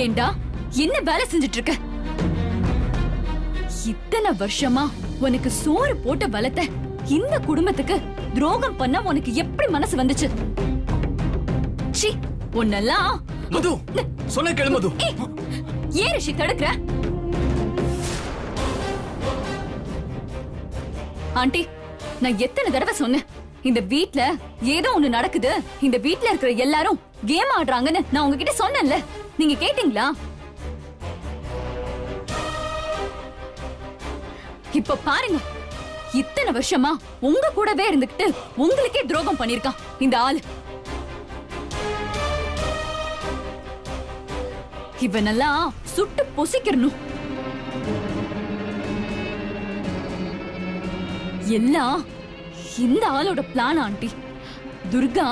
ஏண்டா என்ன வேலை செஞ்சிட்டு இருக்க? இத்தனை வருஷமா உனக்கு சோறு போட்டு வளர்த்த இந்த குடும்பத்துக்கு துரோகம் பண்ண உனக்கு எப்படி மனசு வந்துச்சு? சி, உன்னெல்லாம். மது, சொன்ன கேளு மது. ஏன் ரிஷி தடுக்கிற? ஆண்டி, நான் எத்தனை தடவை சொன்னேன், இந்த வீட்ல ஏதோ ஒண்ணு நடக்குது, இந்த வீட்ல இருக்கிற எல்லாரும் கேம் ஆடுறாங்கன்னு நான் உங்ககிட்ட சொன்னேன்ல, நீங்க கேட்டீங்களா? இப்ப பாருங்க, இத்தனை வருஷமா உங்க கூடவே இருந்துகிட்டு உங்களுக்கே துரோகம் பண்ணிருக்கான் இந்த ஆளு. இவனெல்லாம் சுட்டு பொசிக்கணும். எல்லாம் இந்த ஆளோட பிளான் ஆண்டி. துர்கா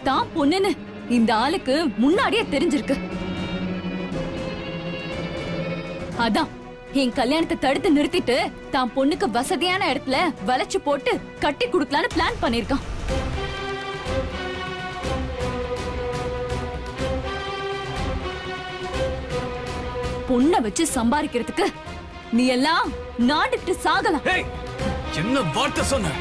தான் பொண்ணுன்னு இந்த ஆளுக்கு முன்னாடியே தெரிஞ்சிருக்கு. அதான் என் கல்யாணத்தை தடுத்து நிறுத்திட்டு தான் பொண்ணுக்கு வசதியான இடத்துல வளைச்சு போட்டு கட்டி குடுக்கலான்னு பிளான் பண்ணிருக்கான். பொண்ணை வச்சு சம்பாதிக்கிறதுக்கு நீ எல்லாம் நாடுட்டு சாகலாம். என்ன வார்த்தை சொன்ன?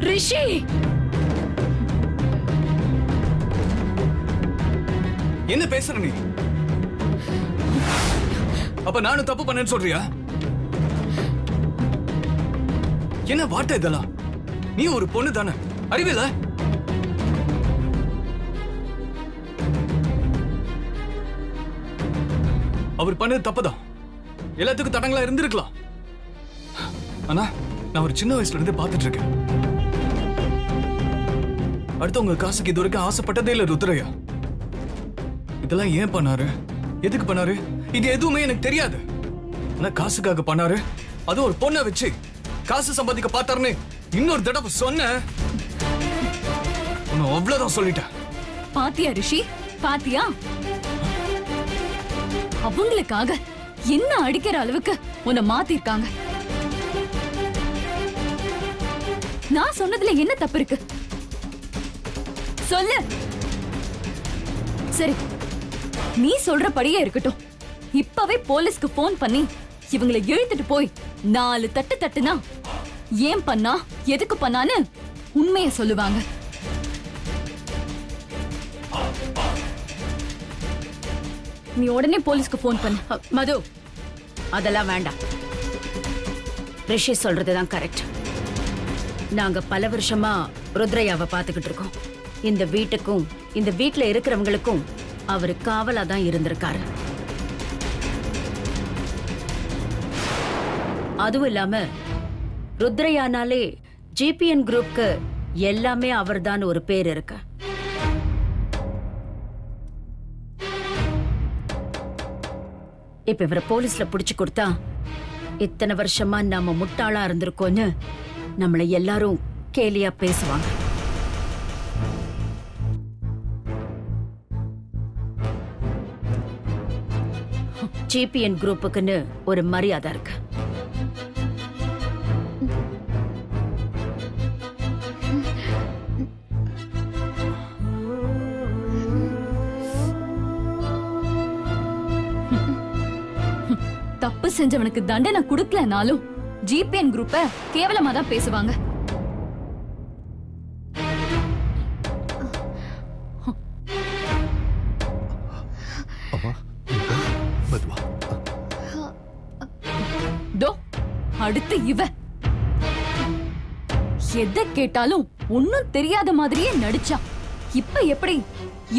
ரிஷி, என்ன பேசுற நீ? அப்ப நானும் தப்பு பண்ணேன்னு சொல்றியா? என்ன வார்த்தை இதெல்லாம்? நீ ஒரு பொண்ணு தானே, அறிவில? அவர் பண்ணது தப்புதான், எல்லாத்துக்கும் தடங்களா இருந்திருக்கலாம். ஆனா நான் ஒரு சின்ன வயசுல இருந்து பாத்துட்டு இருக்கேன். அடுத்தவங்க காசுக்கு இது வரைக்கும் ஆசைப்பட்டதே இல்ல ருத்ரையா. இதெல்லாம் ஏன் பண்ணாரு, எதுக்கு பண்ணாரு, இது எதுவுமே எனக்கு தெரியாது. ஆனா காசுக்காக பண்ணாரு, அது ஒரு பொண்ணை வச்சு காசு சம்பாதிக்க பார்த்தாருன்னு இன்னொரு தடவை சொன்ன. அவ்வளவுதான் சொல்லிட்டேன். பாத்தியா ரிஷி, பாத்தியா? அவங்களுக்காக என்ன அடிக்கிற அளவுக்கு உன்னை மாத்திருக்காங்க. நான் சொன்னதுல என்ன தப்பு இருக்கு சொல்லு. சரி, நீ சொல்றபடியே இருக்கட்டும். இப்பவே போலீஸ்க்கு போன் பண்ணி இவங்களை இழுத்துட்டு போய் 4 தட்டு தட்டுனா ஏன் பண்ணா, எதுக்கு பண்ணான்னு உண்மையை சொல்லுவாங்க. நீ உடனே போலீஸ்க்கு போன் பண்ணு. மது, அதெல்லாம் வேண்டாம். ரிஷி சொல்றதுதான் கரெக்ட். நாங்க பல வருஷமா ருத்ரையாவை பாத்துக்கிட்டு இருக்கோம். இந்த வீட்டுக்கும் இந்த வீட்டுல இருக்கிறவங்களுக்கும் அவரு காவலா தான் இருந்திருக்காரு. அதுவும் இல்லாம ருத்ரையானாலே ஜிபிஎன் குரூப்க்கு எல்லாமே அவர்தான் ஒரு பேர் இருக்கு. இப்ப இவரை போலீஸ்ல புடிச்சு கொடுத்தா இத்தனை வருஷமா நாம முட்டாளா இருந்திருக்கோன்னு நம்மளை எல்லாரும் கேலியா பேசுவாங்க. ஜிபிஎன் குரூப்புக்குன்னு ஒரு மரியாதை இருக்கு. தப்பு செஞ்சவனுக்கு தண்டனை கொடுக்கலனாலும் ஜிபிஎன் குரூப்ப கேவலமா தான் பேசுவாங்க. அடுத்து இவ எதை கேட்டாலும் ஒன்னும் தெரியாத மாதிரியே நடிச்சா. இப்ப எப்படி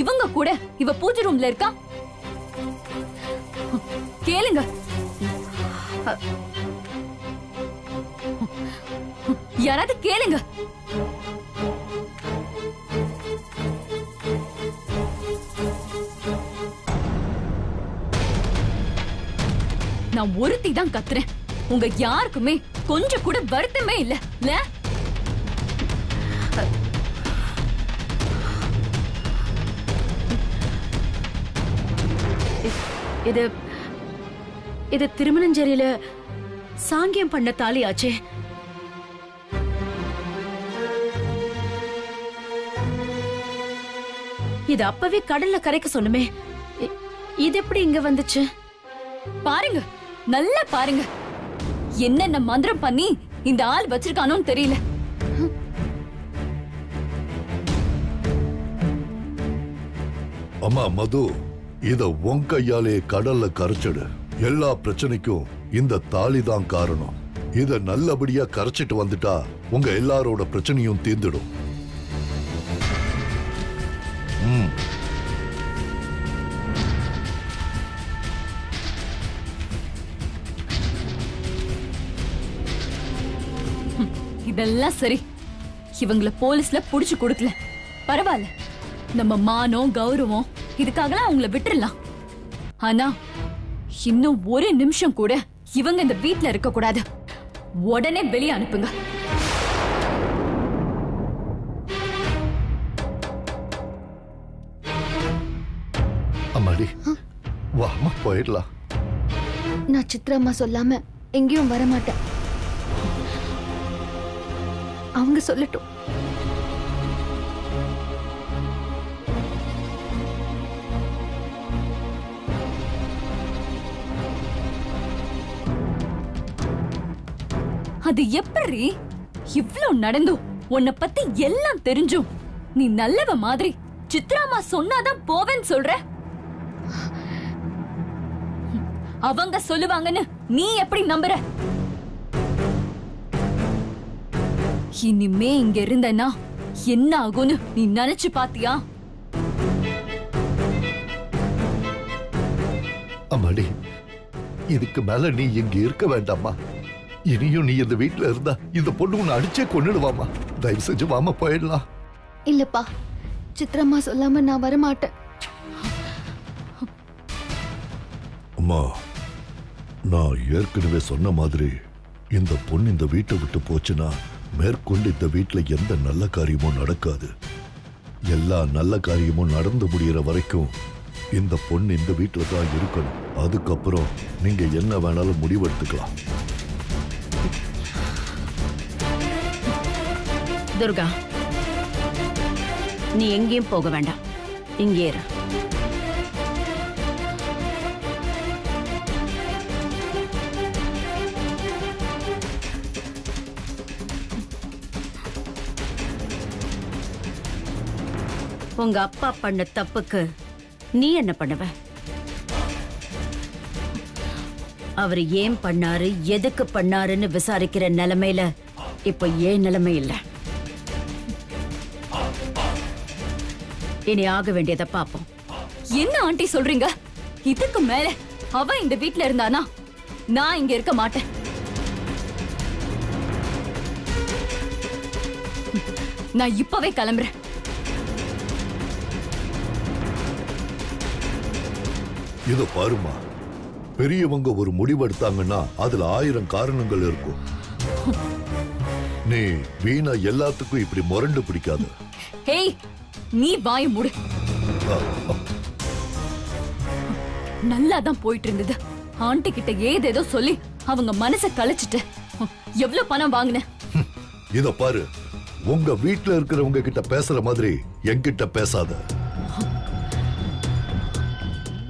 இவங்க கூட இவ பூஜை ரூம்ல இருக்கா? கேளுங்க. யாராவது கேளுங்க. நான் ஒருத்தி தான் கத்துறேன். உங்க யாருக்குமே கொஞ்சம் கூட வருத்தமே இல்ல. இது இது திருமணஞ்சேரியில சாங்கியம் பண்ண தாலி ஆச்சே. இது அப்பவே கடல்ல கரைக்க சொன்னுமே. இது எப்படி இங்க வந்துச்சு? பாருங்க, நல்லா பாருங்க. என்னென்ன மந்திரம் பண்ணி இந்த ஆள் வச்சிருக்கானோன்னு தெரியல. அம்மா மது, இத உன் கையாலே கடல்ல கரைச்சிடு. எல்லா பிரச்சனைக்கும் இந்த தாலி தான் காரணம். இத நல்லபடியா கரைச்சிட்டு வந்துட்டா உங்க எல்லாரோட பிரச்சனையும் தீர்ந்துடும். இதெல்லாம் சரி, இவங்கள போலீஸ்ல புடிச்சு கொடுக்கல, பரவாயில்ல. நம்ம மானம் கௌரவம் இதுக்காகலாம் அவங்கள விட்டுறலாம். ஆனா இன்னும் ஒரு நிமிஷம் கூட இவங்க இந்த வீட்ல இருக்க கூடாது. உடனே வெளியே அனுப்புங்க. அம்மாடி, வாமா போயிடலாம். நான் சித்ராம்மா சொல்லாம எங்கேயும் வரமாட்டேன். அவங்க சொல்லட்டும். அது எப்படி? இவ்ளோ நடந்தும் உன்னை பத்தி எல்லாம் தெரிஞ்சும் நீ நல்லவ மாதிரி சித்ராமா சொன்னாதான் போவேன்னு சொல்ற? அவங்க சொல்லுவாங்கன்னு நீ எப்படி நம்புற? இனிமே இங்க இருந்தனா என்ன ஆகும்னு நீ நினைச்சு பாத்தியா? அம்மாடி, இதுக்கு மேல நீ இங்க இருக்க வேண்டாமா. இனியும் நீ இந்த வீட்டுல இருந்தா இந்த பொண்ணு உன்னை அடிச்சே கொன்னுடுவாமா. தயவு செஞ்சு வாமா போயிடலாம். இல்லப்பா, சித்ராம்மா சொல்லாம நான் வரமாட்டேன். அம்மா, நான் ஏற்கனவே சொன்ன மாதிரி இந்த பொண்ணு இந்த வீட்டை விட்டு போச்சுன்னா மேற்கொண்டு இந்த வீட்டுல எந்த நல்ல காரியமும் நடக்காது. எல்லா நல்ல காரியமும் நடந்து முடிகிற வரைக்கும் இந்த பொண்ணு இந்த வீட்டுல தான் இருக்கணும். அதுக்கப்புறம் நீங்க என்ன வேணாலும் முடிவெடுத்துக்கலாம். துர்கா, நீ எங்கேயும் போக வேண்டாம், இங்கே இரு. உங்க அப்பா பண்ண தப்புக்கு நீ என்ன பண்ணுவ? அவர் ஏன் பண்ணாரு, எதுக்கு பண்ணாருன்னு விசாரிக்கிற நிலைமையில இப்ப ஏன் நிலைமை இல்ல. இனி ஆக வேண்டியதை பாப்போம். என்ன ஆண்டி சொல்றீங்க? இதுக்கு மேல அவ இந்த வீட்ல இருந்தானா நான் இங்க இருக்க மாட்டேன். நான் இப்பவே கிளம்புறேன். இத பாருமா, பெரியவங்க ஒரு முடிவெடுத்தாங்கன்னா அதுல 1000 காரணங்கள் இருக்கும். நீ வீணா எல்லாத்துக்கும் இப்படி முரண்டு பிடிக்காத. ஹேய், நீ வாய மூடு. நல்லாதான் போயிட்டு இருந்தது. ஆண்டி கிட்ட ஏதேதோ சொல்லி அவங்க மனசை கலைச்சிட்டு எவ்வளவு பணம் வாங்கின? இத பாரு, உங்க வீட்டுல இருக்கிறவங்க கிட்ட பேசுற மாதிரி என்கிட்ட பேசாத.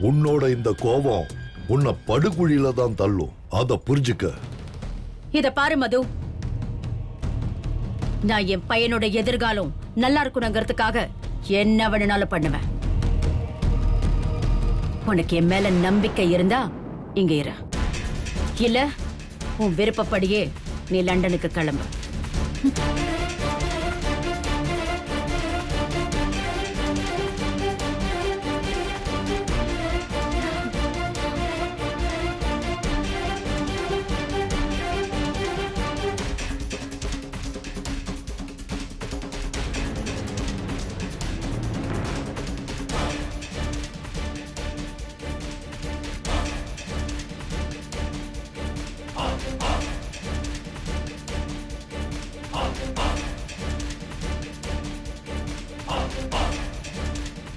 உன்னோட இந்த கோபம் உன்னை படுகுழியில தான் தள்ளும். அத புரிஞ்சுக்க. இத பாரு மது, நான் என் பையனோட எதிர்காலம் நல்லா இருக்கணுங்கிறதுக்காக என்ன வேணும்னாலும் பண்ணுவேன். உனக்கு என் மேல நம்பிக்கை இருந்தா இங்க இரு, இல்ல உன் விருப்பப்படியே நீ லண்டனுக்கு கிளம்பு.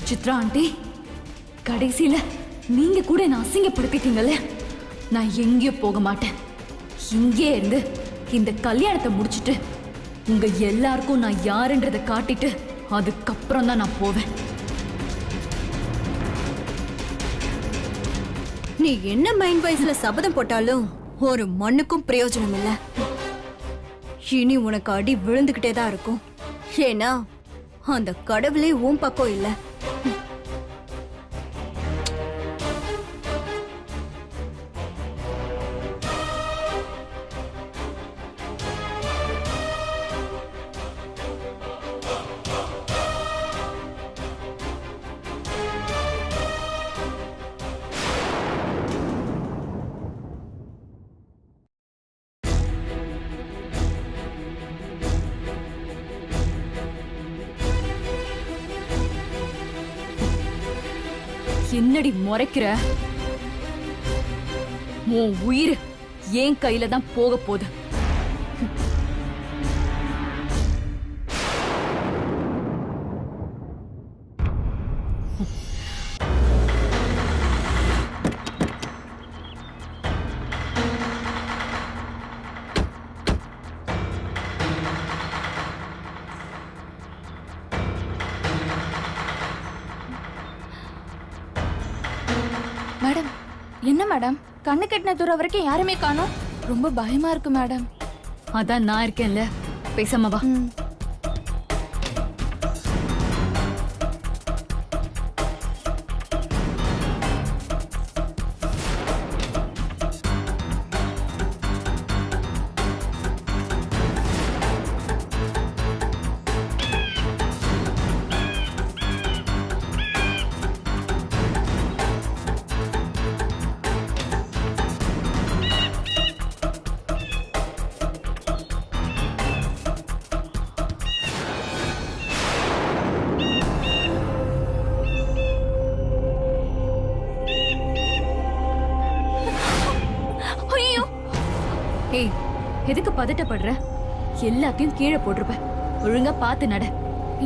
சித்ரா ஆண்டி, கடைசியில நீங்க கூட என்ன அசிங்கப்படுத்திட்டீங்கல்ல. நான் எங்கேயும் போக மாட்டேன். இங்கே இருந்து இந்த கல்யாணத்தை முடிச்சிட்டு உங்க எல்லாருக்கும் நான் யாருன்றதை காட்டிட்டு அதுக்கப்புறம் தான் நான் போவேன். நீ என்ன மைண்ட் வைஸ்ல சபதம் போட்டாலும் ஒரு மண்ணுக்கும் பிரயோஜனம் இல்ல. இனி உனக்கு அடி விழுந்துகிட்டே தான் இருக்கும். ஏன்னா அந்த கடவுளே உன் பக்கம் இல்ல. என்னடி முறைக்கிற? உன் உயிர் என் கையில தான் போக போகுது. மேடம், என்ன மேடம், கண்ணு கெட்டின தூரம் வரைக்கும் யாருமே காணோம். ரொம்ப பயமா இருக்கு மேடம். அதான் நான் இருக்கேன்ல, பேசாம வா. ஏய், எதுக்கு பதட்டப்படுற? எல்லாத்தையும் கீழே போட்டிருப்ப. ஒழுங்கா பார்த்து நட.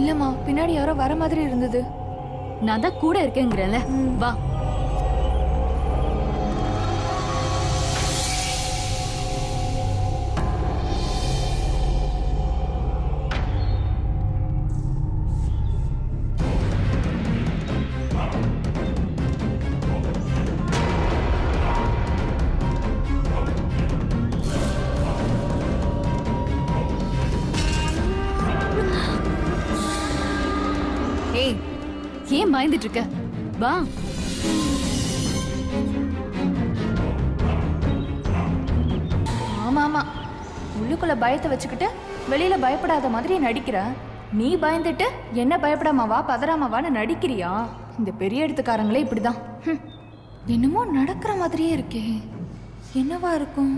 இல்லம்மா, பின்னாடி யாரோ வர மாதிரி இருந்தது. நான் தான் கூட இருக்கேங்கிறேன்ல, வா. ஏய், ஏன் பயந்துட்டு இருக்க? வா. ஆமா ஆமா, உள்ளுக்குள்ள பயத்தை வச்சுக்கிட்டு வெளியில பயப்படாத மாதிரி நடிக்கிற. நீ பயந்துட்டு என்ன பயப்படாம வா, பதறாம வான்னு நடிக்கிறியா? இந்த பெரிய இடத்துக்காரங்களே இப்படிதான். என்னமோ நடக்கிற மாதிரியே இருக்கே. என்னவா இருக்கும்?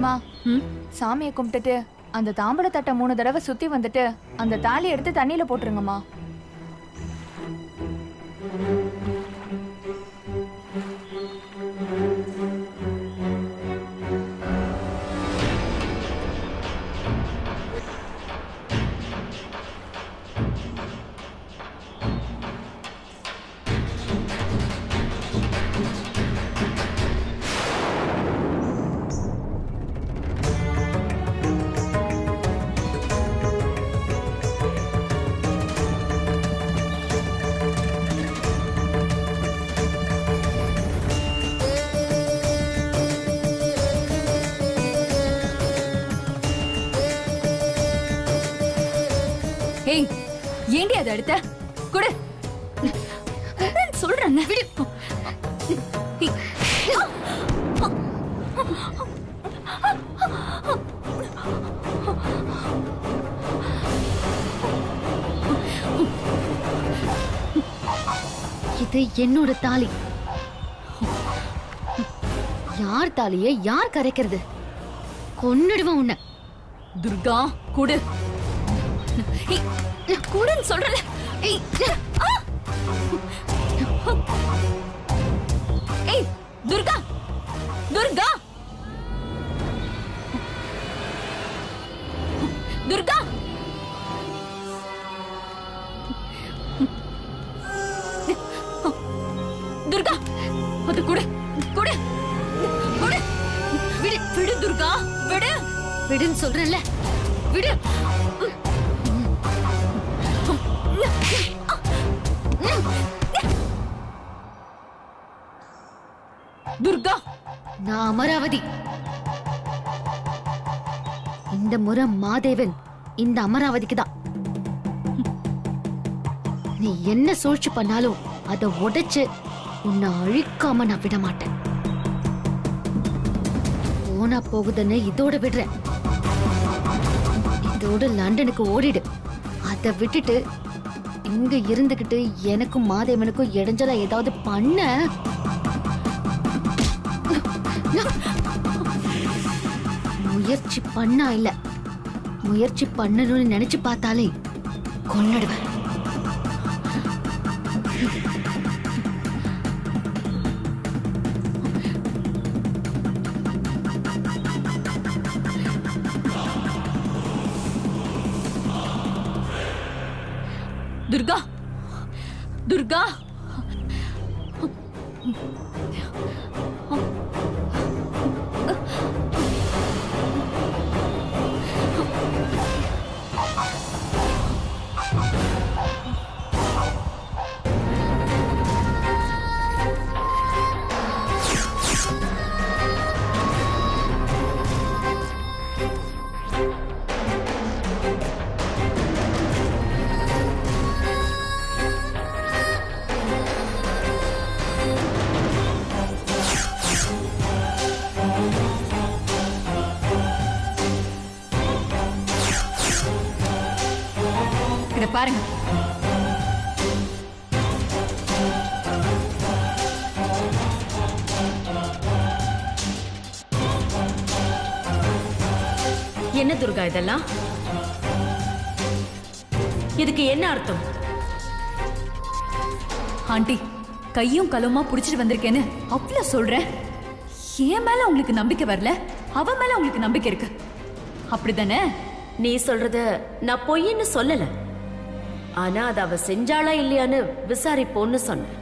மா, சாமியை கும்பிட்டுட்டு அந்த தாம்பட தட்டை 3 தடவை சுத்தி வந்துட்டு அந்த தாலி எடுத்து தண்ணியில போட்டுருங்கம்மா. ஏய், ஏண்டி அதை எடுத்த? குடு. சொல்றேன், விடு. இது என்னோட தாலி. யார் தாலியை யார் கரைக்கிறது? கொன்னுடுவேன் உன்னை. துர்கா, குடு. குடுன்னு சொல்றல. ஏய், ஏய், துர்கா, துர்கா, துர்கா. துர்கா, அது குடு, குடு, குடு. விடு, விடு துர்கா, விடுன்னு சொல்றேன்ல, விடு. துர்கா, நான் அமராவதி. இந்த முறை மாதேவன் இந்த அமராவதிக்கு தான். நீ என்ன சூழ்ச்சி பண்ணாலும் அதை உடைச்சு உன்னை அழிக்காம நான் விட மாட்டேன். போனா போகுதுன்னு இதோட விடுறேன். இதோட லண்டனுக்கு ஓடிடு. அதை விட்டுட்டு இங்க இருந்துகிட்டு எனக்கும் மாதேவனுக்கும் இடைஞ்சலா ஏதாவது பண்ண, முயற்சி பண்ணா இல்ல, முயற்சி பண்ணணும்னு நினைச்சு பார்த்தாலே கொன்னுடுவேன். துர்கா, துர்கா, இத பாருங்க. என்ன துர்கா இதெல்லாம்? இதுக்கு என்ன அர்த்தம்? ஆண்டி, கையும் களவுமா புடிச்சிட்டு வந்திருக்கேன்னு அவ்வளவு சொல்றேன். என் மேல உங்களுக்கு நம்பிக்கை வரல, அவ மேல உங்களுக்கு நம்பிக்கை இருக்கு, அப்படிதானே? நீ சொல்றத நான் பொய்ன்னு சொல்லல. ஆனா அது அவ செஞ்சாளா இல்லையான்னு விசாரிப்போன்னு சொன்னேன்.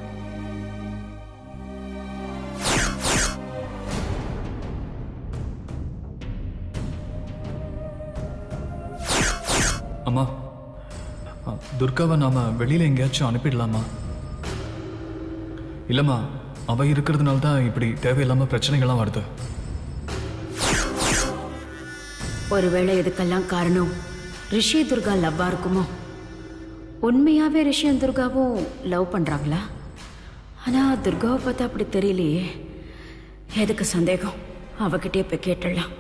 அம்மா, துர்காவை நாம வெளியில எங்கேயாச்சும் அனுப்பிடலாமா? இல்லம்மா, அவ இருக்கிறதுனால தான் இப்படி தேவையில்லாம பிரச்சனைகள்லாம் வருது. ஒருவேளை இதுக்கெல்லாம் காரணம் ரிஷி துர்கா லவ்வா இருக்குமோ? உண்மையாவே ரிஷியும் துர்காவும் லவ் பண்றாங்களா? ஆனா துர்காவை பார்த்தா அப்படி தெரியலையே. எதுக்கு சந்தேகம்? அவகிட்டே போய் கேட்டுடலாம்.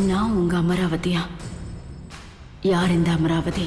நான் உங்க அமராவதியா? யார் இந்த அமராவதி?